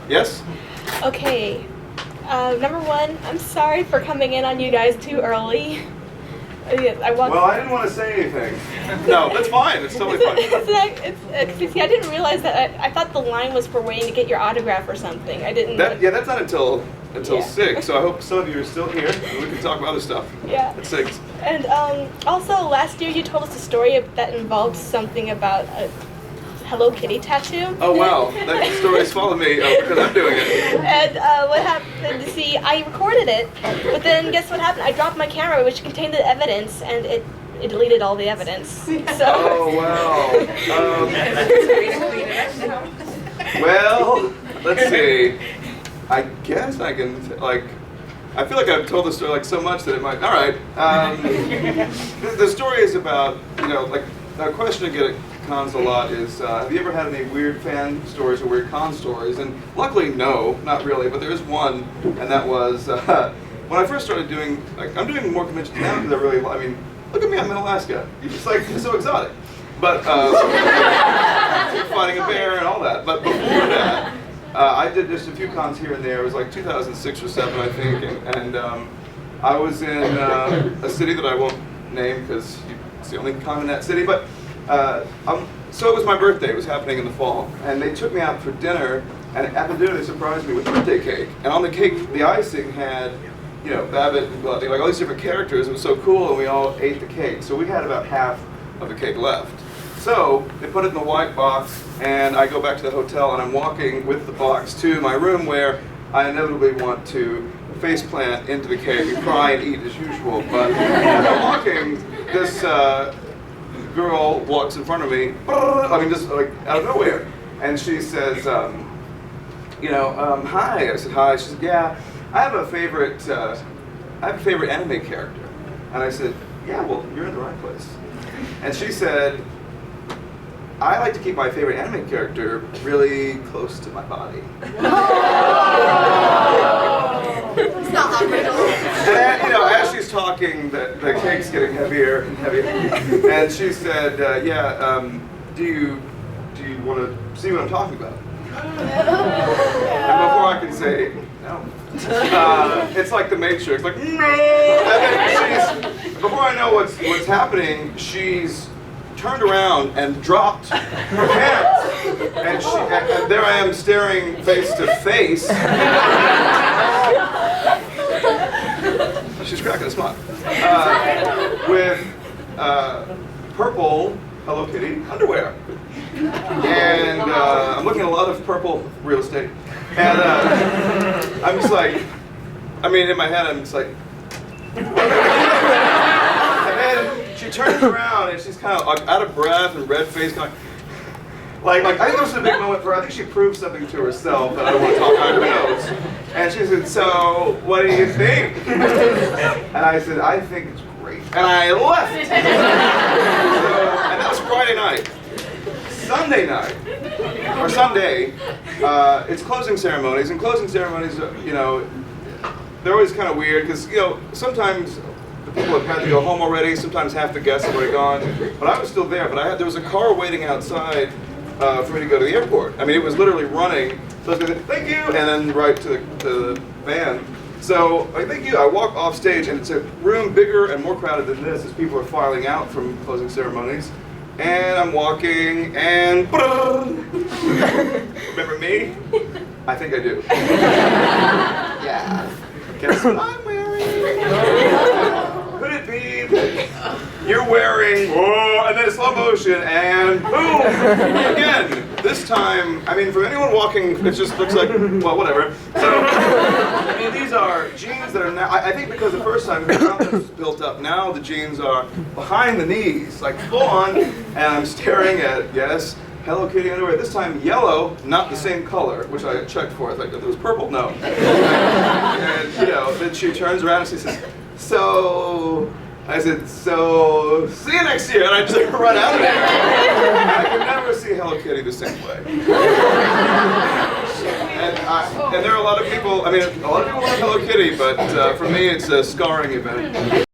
Yes? Okay. Number one, I'm sorry for coming in on you guys too early. Well, I didn't want to say anything. No, that's fine. It's totally fine. See, I didn't realize that. I thought the line was for waiting to get your autograph or something. I didn't. Yeah, that's not until Yeah. 6. So I hope some of you are still here and we can talk about other stuff. Yeah. At 6. And also, last year you told us a story that involved something about a Hello Kitty tattoo. Oh wow, that story's followed me because I'm doing it. And what happened? See, I recorded it, but then guess what happened? I dropped my camera, which contained the evidence, and it deleted all the evidence. So. Oh wow. Well, let's see. I guess I can I feel like I've told the story so much that it might. All right. The story is about a question I get at cons a lot is have you ever had any weird fan stories or weird con stories? And luckily, no, not really. But there is one, and that was when I first started doing I'm doing more conventions now because I really look at me, I'm in Alaska. You're just it's so exotic. But fighting a bear and all that. But before that. I did just a few cons here and there. It was 2006 or 7, I think, and I was in a city that I won't name because it's the only con in that city. But so it was my birthday. It was happening in the fall, and they took me out for dinner. And at the dinner, they surprised me with birthday cake. And on the cake, the icing had, Babbitt and Bloody, all these different characters. It was so cool, and we all ate the cake. So we had about half of the cake left. So they put it in the white box, and I go back to the hotel, and I'm walking with the box to my room where I inevitably want to face plant into the cake and cry and eat as usual. But as I'm walking, this girl walks in front of me, just out of nowhere, and she says, hi. I said hi. She said, yeah, I have a favorite anime character, and I said, yeah, well, you're in the right place. And she said, I like to keep my favorite anime character really close to my body. It's not operational. And as she's talking, the cake's getting heavier and heavier. And she said, do you want to see what I'm talking about? And before I can say no, it's like the Matrix, no. And then before I know what's happening, she's turned around and dropped her pants, and there I am staring face to face. She's cracking a smile with purple Hello Kitty underwear, and I'm looking at a lot of purple real estate, and I'm just in my head I'm just and then she turns around and she's kind of out of breath and red faced, I think this was a big moment for her. I think she proved something to herself that I don't want to talk about. Who knows? And she said, so what do you think? And I said, I think it's great. And I left. And that was Friday night. Sunday night, or Sunday, it's closing ceremonies. And closing ceremonies, they're always kind of weird because, sometimes the people have had to go home already, sometimes half the guests have already gone. But I was still there, but there was a car waiting outside for me to go to the airport. It was literally running. So I was going, thank you, and then right to the van. So, thank you. I walk off stage, and it's a room bigger and more crowded than this as people are filing out from closing ceremonies. And I'm walking, and remember me? I think I do. Yeah. Guess what I'm wearing? Could it be that you're wearing, and then slow motion, and boom! Again, this time, for anyone walking, it just looks like, well, whatever. So, these are jeans that are now, I think because the first time the confidence was built up, now the jeans are behind the knees, full on, and I'm staring at, yes, Hello Kitty underwear, this time yellow, not the same color, which I checked for. I thought if it was purple, no. And, then she turns around and she says, so, I said, so, see you next year, and I just run out of there. And I can never see Hello Kitty the same way. And there are a lot of people, a lot of people love Hello Kitty, but for me it's a scarring event.